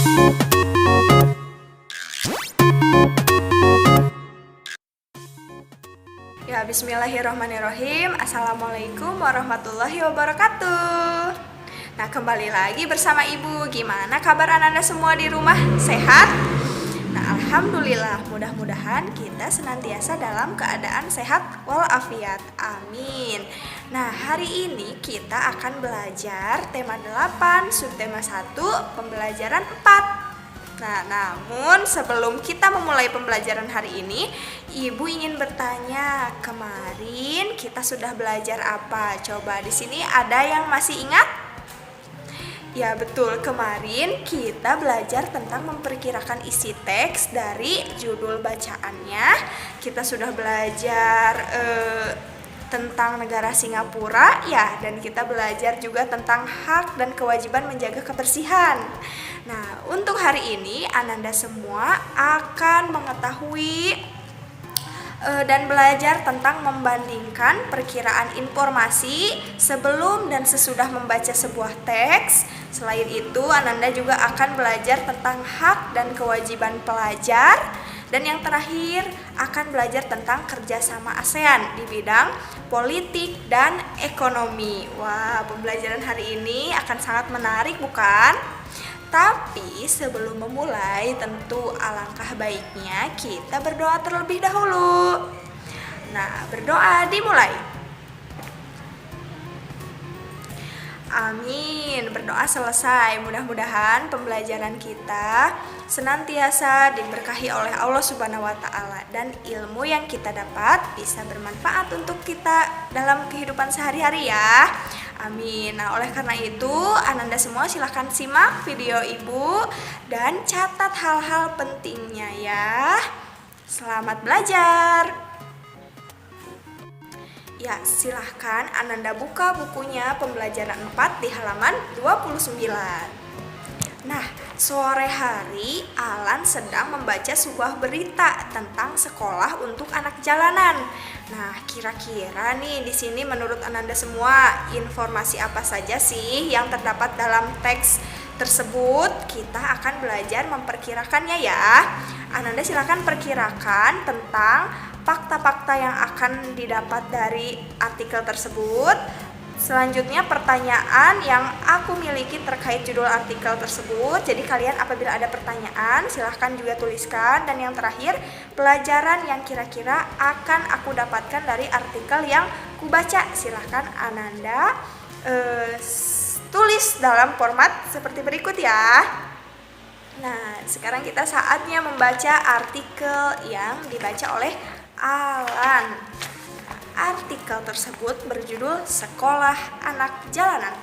Ya, bismillahirrahmanirrahim. Assalamualaikum warahmatullahi wabarakatuh. Nah, kembali lagi bersama Ibu. Gimana kabar Ananda semua di rumah? Sehat? Nah, alhamdulillah. Mudah-mudahan kita senantiasa dalam keadaan sehat walafiat. Amin. Nah, hari ini kita akan belajar tema 8, subtema 1, pembelajaran 4. Nah, namun sebelum kita memulai pembelajaran hari ini, Ibu ingin bertanya, kemarin kita sudah belajar apa? Coba di sini ada yang masih ingat? Ya, betul. Kemarin kita belajar tentang memperkirakan isi teks dari judul bacaannya. Kita sudah belajar tentang negara Singapura ya, dan kita belajar juga tentang hak dan kewajiban menjaga kebersihan. Nah, untuk hari ini Ananda semua akan mengetahui dan belajar tentang membandingkan perkiraan informasi sebelum dan sesudah membaca sebuah teks. Selain itu, Ananda juga akan belajar tentang hak dan kewajiban pelajar. Dan yang terakhir, akan belajar tentang kerjasama ASEAN di bidang politik dan ekonomi. Wah, pembelajaran hari ini akan sangat menarik, bukan? Tapi sebelum memulai, tentu alangkah baiknya kita berdoa terlebih dahulu. Nah, berdoa dimulai. Amin. Berdoa selesai. Mudah-mudahan pembelajaran kita senantiasa diberkahi oleh Allah Subhanahu wa taala dan ilmu yang kita dapat bisa bermanfaat untuk kita dalam kehidupan sehari-hari ya. Amin. Nah, oleh karena itu, Ananda semua silahkan simak video Ibu dan catat hal-hal pentingnya ya. Selamat belajar. Ya, silahkan Ananda buka bukunya pembelajaran 4 di halaman 29. Nah, sore hari Alan sedang membaca sebuah berita tentang sekolah untuk anak jalanan. Nah, kira-kira nih di sini menurut Ananda semua informasi apa saja sih yang terdapat dalam teks tersebut? Kita akan belajar memperkirakannya ya. Ananda silakan perkirakan tentang fakta-fakta yang akan didapat dari artikel tersebut. Selanjutnya pertanyaan yang aku miliki terkait judul artikel tersebut. Jadi kalian apabila ada pertanyaan silahkan juga tuliskan. Dan yang terakhir, pelajaran yang kira-kira akan aku dapatkan dari artikel yang kubaca. Silahkan Ananda tulis dalam format seperti berikut ya. Nah, sekarang kita saatnya membaca artikel yang dibaca oleh Alan. Artikel tersebut berjudul Sekolah Anak Jalanan.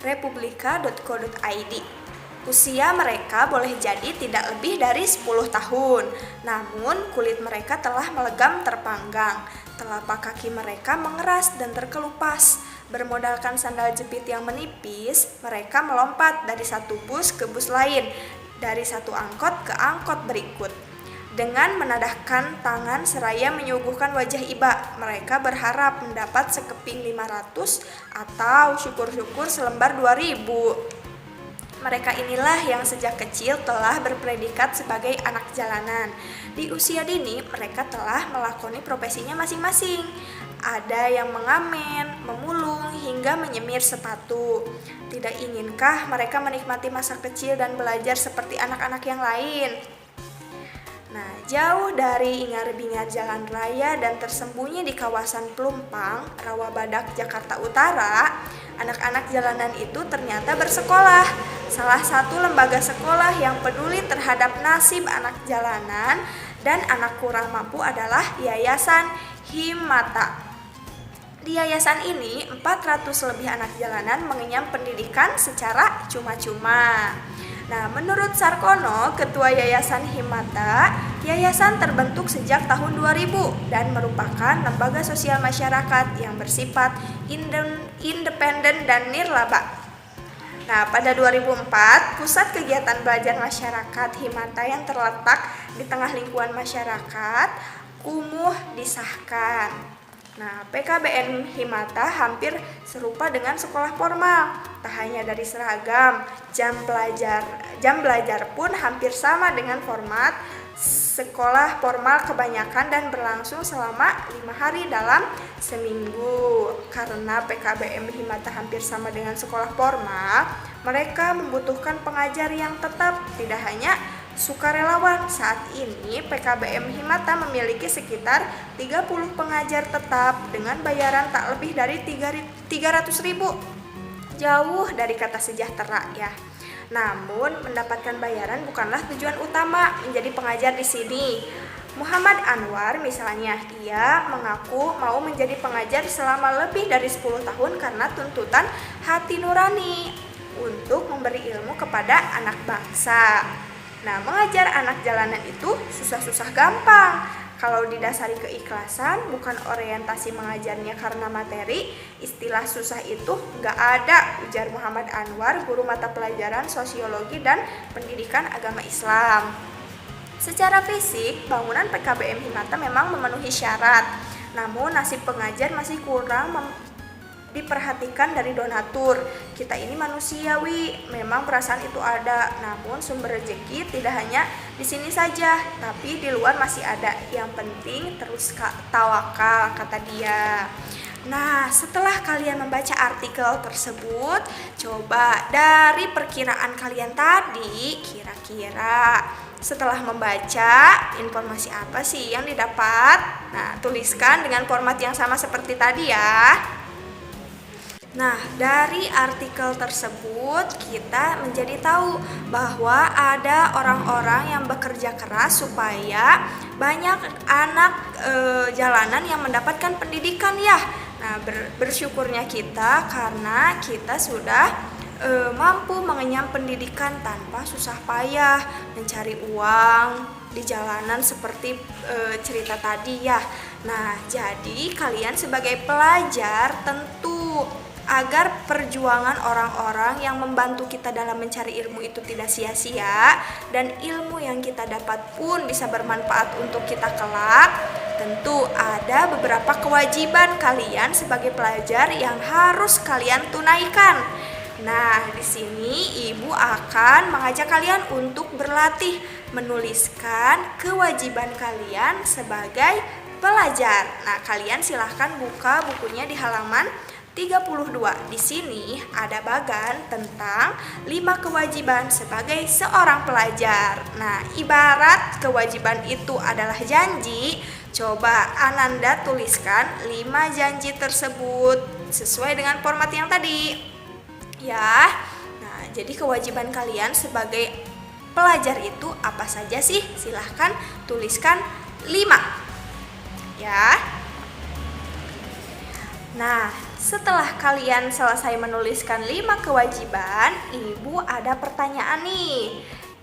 Republika.co.id. Usia mereka boleh jadi tidak lebih dari 10 tahun. Namun kulit mereka telah melegam terpanggang. Telapak kaki mereka mengeras dan terkelupas. Bermodalkan sandal jepit yang menipis, mereka melompat dari satu bus ke bus lain, dari satu angkot ke angkot berikut. Dengan menadahkan tangan seraya menyuguhkan wajah iba, mereka berharap mendapat sekeping 500 atau syukur-syukur selembar 2000. Mereka inilah yang sejak kecil telah berpredikat sebagai anak jalanan. Di usia dini, mereka telah melakoni profesinya masing-masing. Ada yang mengamen, memulung, hingga menyemir sepatu. Tidak inginkah mereka menikmati masa kecil dan belajar seperti anak-anak yang lain? Nah, jauh dari ingar-bingar jalan raya dan tersembunyi di kawasan Pelumpang, Rawabadak, Jakarta Utara, anak-anak jalanan itu ternyata bersekolah. Salah satu lembaga sekolah yang peduli terhadap nasib anak jalanan dan anak kurang mampu adalah Yayasan Himata. Di yayasan ini, 400 lebih anak jalanan mengenyam pendidikan secara cuma-cuma. Nah, menurut Sarkono, Ketua Yayasan Himata, yayasan terbentuk sejak tahun 2000 dan merupakan lembaga sosial masyarakat yang bersifat independen dan nirlaba. Nah, pada 2004, Pusat Kegiatan Belajar Masyarakat Himata yang terletak di tengah lingkungan masyarakat kumuh disahkan. Nah, PKBM Himata hampir serupa dengan sekolah formal. Tak hanya dari seragam, jam belajar pun hampir sama dengan format sekolah formal kebanyakan dan berlangsung selama 5 hari dalam seminggu. Karena PKBM Himata hampir sama dengan sekolah formal, mereka membutuhkan pengajar yang tetap, tidak hanya sukarelawan. Saat ini PKBM Himata memiliki sekitar 30 pengajar tetap dengan bayaran tak lebih dari 300.000. Jauh dari kata sejahtera ya. Namun mendapatkan bayaran bukanlah tujuan utama menjadi pengajar di sini. Muhammad Anwar misalnya, ia mengaku mau menjadi pengajar selama lebih dari 10 tahun karena tuntutan hati nurani untuk memberi ilmu kepada anak bangsa. Nah, mengajar anak jalanan itu susah-susah gampang. Kalau didasari keikhlasan, bukan orientasi mengajarnya karena materi, istilah susah itu nggak ada, ujar Muhammad Anwar, guru mata pelajaran sosiologi dan pendidikan agama Islam. Secara fisik, bangunan PKBM Himata memang memenuhi syarat, namun nasib pengajar masih kurang diperhatikan dari donatur. Kita ini manusiawi, memang perasaan itu ada, namun sumber rezeki tidak hanya di sini saja, tapi di luar masih ada. Yang penting terus tawakal, kata dia. Nah, setelah kalian membaca artikel tersebut, coba dari perkiraan kalian tadi, kira-kira setelah membaca informasi apa sih yang didapat? Nah, tuliskan dengan format yang sama seperti tadi ya. Nah, dari artikel tersebut kita menjadi tahu bahwa ada orang-orang yang bekerja keras supaya banyak anak jalanan yang mendapatkan pendidikan ya. Nah, bersyukurnya kita karena kita sudah mampu mengenyam pendidikan tanpa susah payah mencari uang di jalanan seperti cerita tadi ya. Nah, jadi kalian sebagai pelajar tentu agar perjuangan orang-orang yang membantu kita dalam mencari ilmu itu tidak sia-sia dan ilmu yang kita dapat pun bisa bermanfaat untuk kita kelak, tentu ada beberapa kewajiban kalian sebagai pelajar yang harus kalian tunaikan. Nah, di sini Ibu akan mengajak kalian untuk berlatih menuliskan kewajiban kalian sebagai pelajar. Nah, kalian silahkan buka bukunya di halaman 32. Di sini ada bagan tentang 5 kewajiban sebagai seorang pelajar. Nah, ibarat kewajiban itu adalah janji, coba Ananda tuliskan 5 janji tersebut sesuai dengan format yang tadi. Ya. Nah, jadi kewajiban kalian sebagai pelajar itu apa saja sih? Silahkan tuliskan 5. Ya. Nah, setelah kalian selesai menuliskan 5 kewajiban, Ibu ada pertanyaan nih.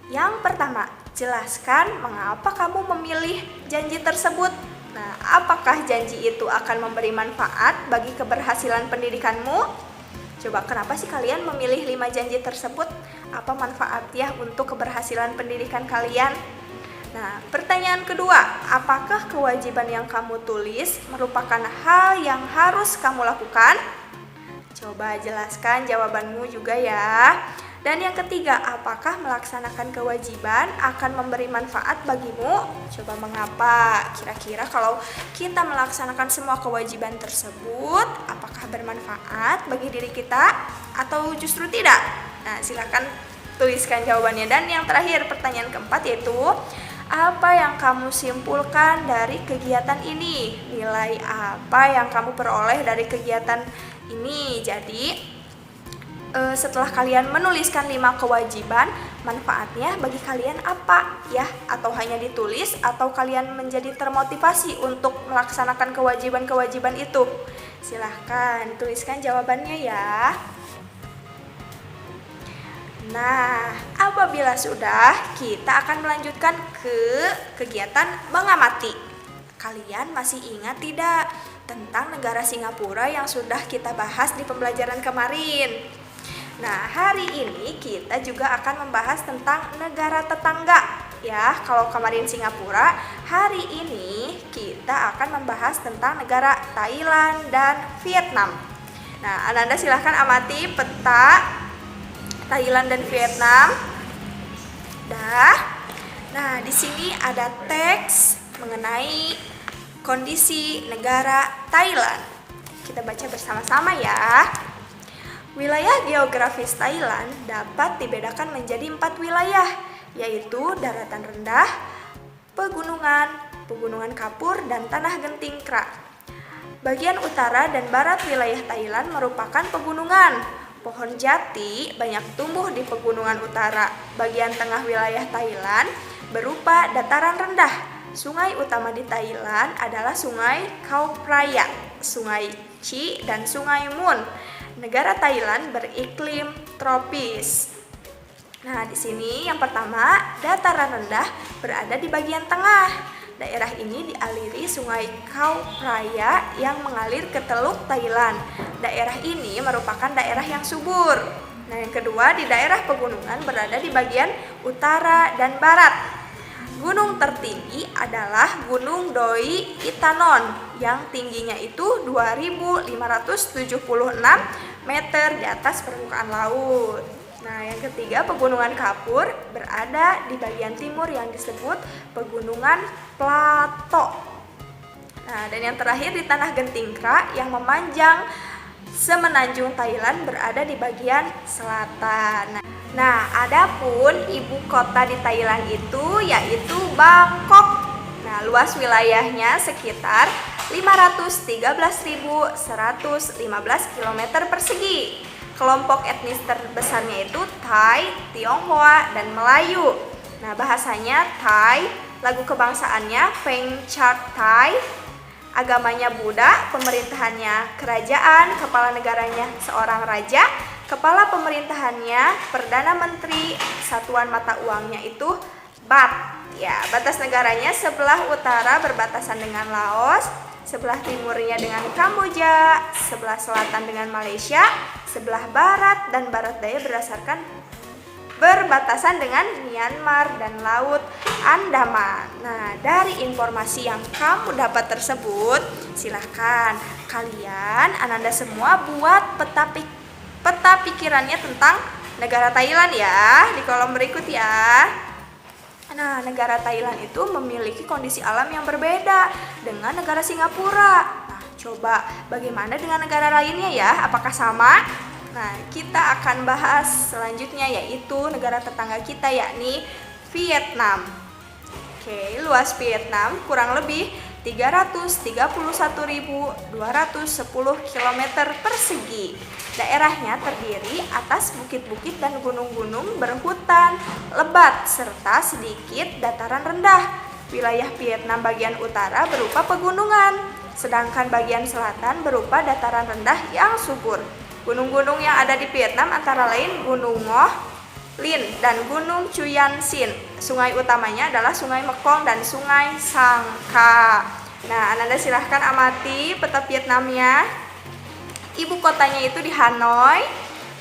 Yang pertama, jelaskan mengapa kamu memilih janji tersebut. Nah, apakah janji itu akan memberi manfaat bagi keberhasilan pendidikanmu? Coba kenapa sih kalian memilih 5 janji tersebut? Apa manfaatnya untuk keberhasilan pendidikan kalian? Nah, pertanyaan kedua, apakah kewajiban yang kamu tulis merupakan hal yang harus kamu lakukan? Coba jelaskan jawabanmu juga ya. Dan yang ketiga, apakah melaksanakan kewajiban akan memberi manfaat bagimu? Coba mengapa? Kira-kira kalau kita melaksanakan semua kewajiban tersebut, apakah bermanfaat bagi diri kita atau justru tidak? Nah, silakan tuliskan jawabannya. Dan yang terakhir, pertanyaan keempat yaitu, apa yang kamu simpulkan dari kegiatan ini? Nilai apa yang kamu peroleh dari kegiatan ini? Jadi setelah kalian menuliskan 5 kewajiban, manfaatnya bagi kalian apa ya? Atau hanya ditulis atau kalian menjadi termotivasi untuk melaksanakan kewajiban-kewajiban itu? Silahkan tuliskan jawabannya ya. Nah, apabila sudah, kita akan melanjutkan ke kegiatan mengamati. Kalian masih ingat tidak tentang negara Singapura yang sudah kita bahas di pembelajaran kemarin? Nah, hari ini kita juga akan membahas tentang negara tetangga. ya. Kalau kemarin Singapura, hari ini kita akan membahas tentang negara Thailand dan Vietnam. Nah, Ananda silahkan amati peta Thailand dan Vietnam. Nah, di sini ada teks mengenai kondisi negara Thailand. Kita baca bersama-sama ya. Wilayah geografis Thailand dapat dibedakan menjadi 4 wilayah, yaitu daratan rendah, pegunungan kapur, dan tanah genting kra. Bagian utara dan barat wilayah Thailand merupakan pegunungan. Pohon jati banyak tumbuh di pegunungan utara. Bagian tengah wilayah Thailand berupa dataran rendah. Sungai utama di Thailand adalah Sungai Khao Phraya, Sungai Chi, dan Sungai Mun. Negara Thailand beriklim tropis. Nah, di sini yang pertama, dataran rendah berada di bagian tengah. Daerah ini dialiri Sungai Khao Phraya yang mengalir ke Teluk Thailand. Daerah ini merupakan daerah yang subur. Nah, yang kedua, di daerah pegunungan berada di bagian utara dan barat. Gunung tertinggi adalah Gunung Doi Itanon yang tingginya itu 2.576 meter di atas permukaan laut. Nah, yang ketiga, pegunungan kapur berada di bagian timur yang disebut pegunungan plato. Nah, dan yang terakhir di tanah genting kra yang memanjang semenanjung Thailand berada di bagian selatan. Nah, adapun ibu kota di Thailand itu yaitu Bangkok. Nah, luas wilayahnya sekitar 513.115 km persegi. Kelompok etnis terbesarnya itu Thai, Tionghoa, dan Melayu. Nah, bahasanya Thai, lagu kebangsaannya Peng Chart Thai, agamanya Buddha, pemerintahannya kerajaan, kepala negaranya seorang raja, kepala pemerintahannya Perdana Menteri, satuan mata uangnya itu Baht. Ya, batas negaranya sebelah utara berbatasan dengan Laos, sebelah timurnya dengan Kamboja, sebelah selatan dengan Malaysia, sebelah barat dan barat daya berbatasan dengan Myanmar dan Laut Andaman. Nah, dari informasi yang kamu dapat tersebut, silahkan kalian, Ananda semua buat peta pikirannya tentang negara Thailand ya, di kolom berikut ya. Nah, negara Thailand itu memiliki kondisi alam yang berbeda dengan negara Singapura. Nah, coba bagaimana dengan negara lainnya ya? Apakah sama? Nah, kita akan bahas selanjutnya yaitu negara tetangga kita yakni Vietnam. Oke, luas Vietnam kurang lebih 331.210 km persegi. Daerahnya terdiri atas bukit-bukit dan gunung-gunung berhutan lebat serta sedikit dataran rendah. Wilayah Vietnam bagian utara berupa pegunungan, sedangkan bagian selatan berupa dataran rendah yang subur. Gunung-gunung yang ada di Vietnam antara lain Gunung Ngoc Linh dan Gunung Chuyan Sin. Sungai utamanya adalah Sungai Mekong dan Sungai Sangka. Nah, Ananda silahkan amati peta Vietnamnya. Ibu kotanya itu di Hanoi.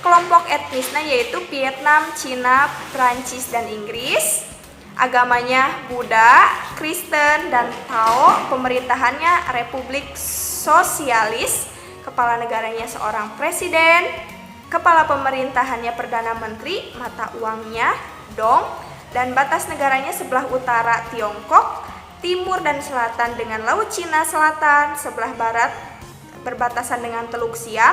Kelompok etnisnya yaitu Vietnam, Cina, Prancis, dan Inggris. Agamanya Buddha, Kristen, dan Tao. Pemerintahannya Republik Sosialis. Kepala negaranya seorang presiden. Kepala pemerintahannya Perdana Menteri, mata uangnya Dong, dan batas negaranya sebelah utara Tiongkok, timur dan selatan dengan Laut Cina Selatan, sebelah barat berbatasan dengan Teluk Siam,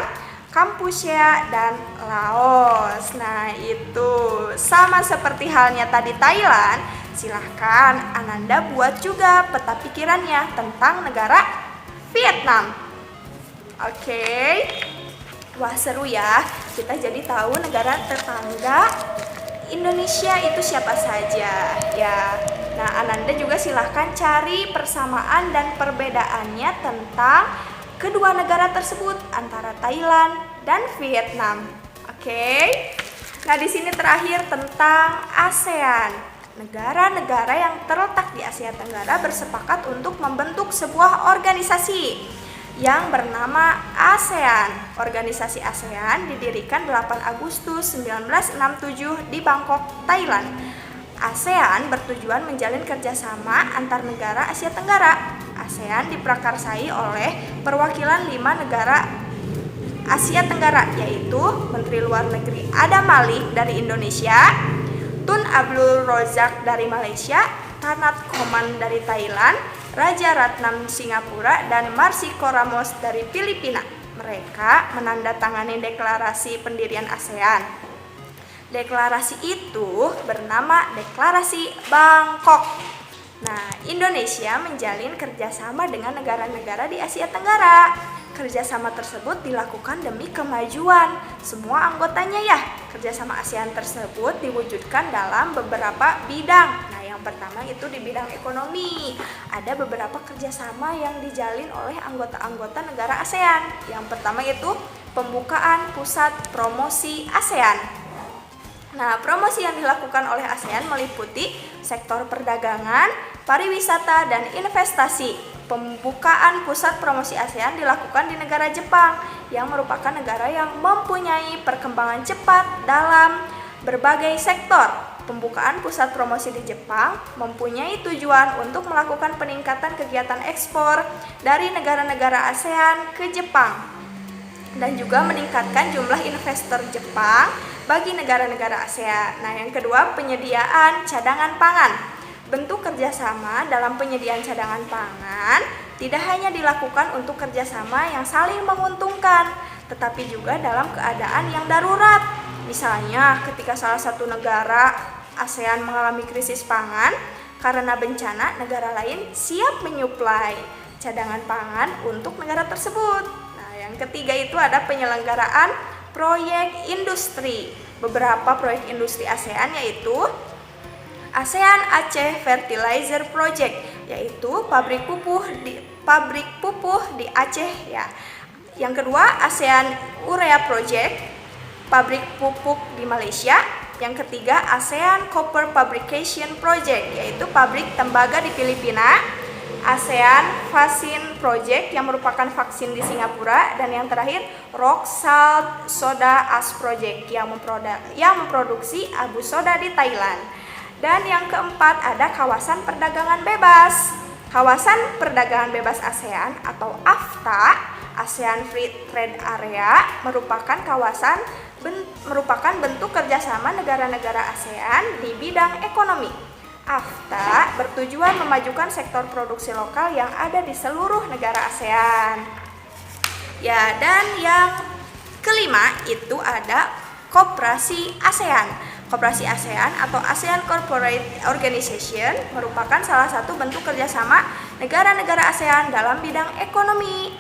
Kampuchea, dan Laos. Nah, itu sama seperti halnya tadi Thailand. Silahkan Ananda buat juga peta pikirannya tentang negara Vietnam. Oke. Wah, seru ya, kita jadi tahu negara tetangga Indonesia itu siapa saja ya. Nah, Ananda juga silahkan cari persamaan dan perbedaannya tentang kedua negara tersebut antara Thailand dan Vietnam. Oke. Nah, di sini terakhir tentang ASEAN. Negara-negara yang terletak di Asia Tenggara bersepakat untuk membentuk sebuah organisasi yang bernama ASEAN. Organisasi ASEAN didirikan 8 Agustus 1967 di Bangkok, Thailand. ASEAN bertujuan menjalin kerjasama antar negara Asia Tenggara. ASEAN diprakarsai oleh perwakilan 5 negara Asia Tenggara, yaitu Menteri Luar Negeri Adam Malik dari Indonesia, Tun Abdul Razak dari Malaysia, Tanat Koman dari Thailand, Raja Ratnam Singapura, dan Marsico Ramos dari Filipina. Mereka menandatangani deklarasi pendirian ASEAN. Deklarasi itu bernama Deklarasi Bangkok. Nah, Indonesia menjalin kerjasama dengan negara-negara di Asia Tenggara. Kerjasama tersebut dilakukan demi kemajuan semua anggotanya ya. Kerjasama ASEAN tersebut diwujudkan dalam beberapa bidang. Nah, yang pertama itu di bidang ekonomi. Ada beberapa kerjasama yang dijalin oleh anggota-anggota negara ASEAN. Yang pertama itu pembukaan pusat promosi ASEAN. Nah, promosi yang dilakukan oleh ASEAN meliputi sektor perdagangan, pariwisata, dan investasi. Pembukaan pusat promosi ASEAN dilakukan di negara Jepang, yang merupakan negara yang mempunyai perkembangan cepat dalam berbagai sektor. Pembukaan pusat promosi di Jepang mempunyai tujuan untuk melakukan peningkatan kegiatan ekspor dari negara-negara ASEAN ke Jepang, dan juga meningkatkan jumlah investor Jepang bagi negara-negara ASEAN. Nah, yang kedua, penyediaan cadangan pangan. Bentuk kerjasama dalam penyediaan cadangan pangan tidak hanya dilakukan untuk kerjasama yang saling menguntungkan, tetapi juga dalam keadaan yang darurat. Misalnya, ketika salah satu negara ASEAN mengalami krisis pangan karena bencana, negara lain siap menyuplai cadangan pangan untuk negara tersebut. Nah, yang ketiga itu ada penyelenggaraan proyek industri. Beberapa proyek industri ASEAN yaitu ASEAN Aceh Fertilizer Project, yaitu pabrik pupuh di Aceh ya. Yang kedua, ASEAN Urea Project, pabrik pupuk di Malaysia. Yang ketiga, ASEAN Copper Fabrication Project, yaitu pabrik tembaga di Filipina. ASEAN Vaksin Project yang merupakan vaksin di Singapura, dan yang terakhir Rock Salt Soda Ash Project yang memproduksi abu soda di Thailand. Dan yang keempat ada kawasan perdagangan bebas. Kawasan perdagangan bebas ASEAN atau AFTA, ASEAN Free Trade Area, merupakan bentuk kerjasama negara-negara ASEAN di bidang ekonomi. AFTA bertujuan memajukan sektor produksi lokal yang ada di seluruh negara ASEAN. Ya, dan yang kelima itu ada Koperasi ASEAN. Koperasi ASEAN atau ASEAN Corporate Organization merupakan salah satu bentuk kerjasama negara-negara ASEAN dalam bidang ekonomi.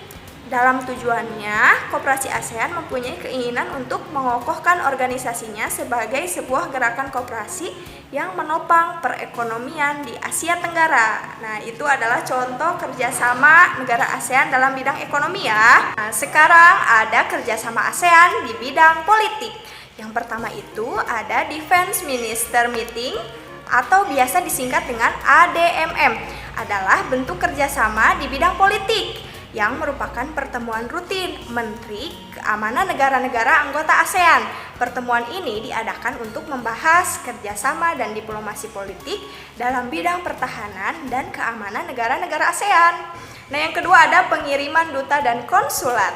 Dalam tujuannya, Koperasi ASEAN mempunyai keinginan untuk mengokohkan organisasinya sebagai sebuah gerakan koperasi yang menopang perekonomian di Asia Tenggara. Nah, itu adalah contoh kerjasama negara ASEAN dalam bidang ekonomi ya. Nah, sekarang ada kerjasama ASEAN di bidang politik. Yang pertama itu ada Defense Minister Meeting atau biasa disingkat dengan ADMM. Adalah bentuk kerjasama di bidang politik yang merupakan pertemuan rutin Menteri Keamanan negara-negara anggota ASEAN. Pertemuan ini diadakan untuk membahas kerjasama dan diplomasi politik dalam bidang pertahanan dan keamanan negara-negara ASEAN. Nah, yang kedua ada pengiriman duta dan konsulat.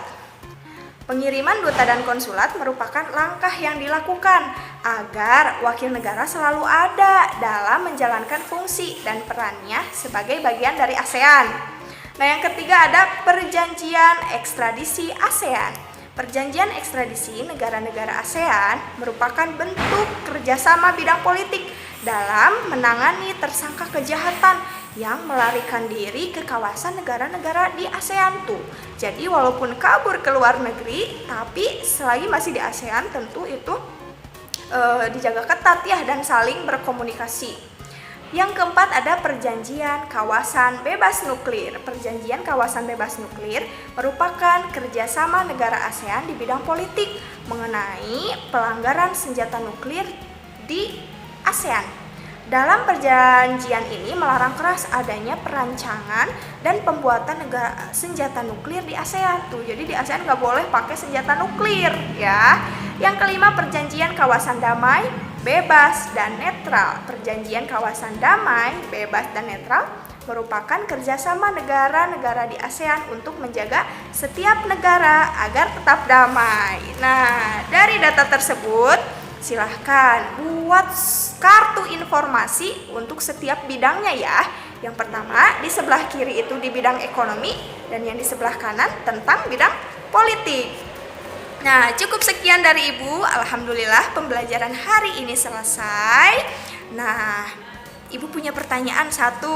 Pengiriman duta dan konsulat merupakan langkah yang dilakukan agar wakil negara selalu ada dalam menjalankan fungsi dan perannya sebagai bagian dari ASEAN. Nah, yang ketiga ada perjanjian ekstradisi ASEAN. Perjanjian ekstradisi negara-negara ASEAN merupakan bentuk kerjasama bidang politik dalam menangani tersangka kejahatan yang melarikan diri ke kawasan negara-negara di ASEAN tuh. Jadi walaupun kabur ke luar negeri, tapi selagi masih di ASEAN tentu itu dijaga ketat ya dan saling berkomunikasi. Yang keempat ada perjanjian kawasan bebas nuklir. Perjanjian kawasan bebas nuklir merupakan kerjasama negara ASEAN di bidang politik mengenai pelanggaran senjata nuklir di ASEAN. Dalam perjanjian ini melarang keras adanya perancangan dan pembuatan senjata nuklir di ASEAN tuh. Jadi di ASEAN nggak boleh pakai senjata nuklir ya. Yang kelima perjanjian kawasan damai bebas dan netral. Perjanjian kawasan damai, bebas dan netral merupakan kerjasama negara-negara di ASEAN untuk menjaga setiap negara agar tetap damai. Nah, dari data tersebut, silahkan buat kartu informasi untuk setiap bidangnya ya. Yang pertama, di sebelah kiri itu di bidang ekonomi, dan yang di sebelah kanan tentang bidang politik. Nah, cukup sekian dari Ibu. Alhamdulillah pembelajaran hari ini selesai. Nah, Ibu punya pertanyaan satu.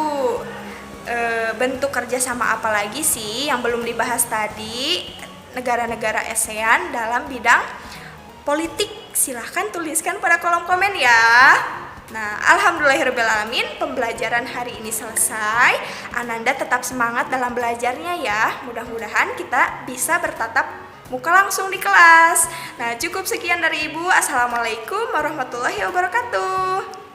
Bentuk kerjasama apa lagi sih yang belum dibahas tadi negara-negara ASEAN dalam bidang politik? Silahkan tuliskan pada kolom komen ya. Nah, alhamdulillahirrabbilalamin, pembelajaran hari ini selesai. Ananda tetap semangat dalam belajarnya ya. Mudah-mudahan kita bisa bertatap muka langsung di kelas. Nah, cukup sekian dari Ibu. Assalamualaikum warahmatullahi wabarakatuh.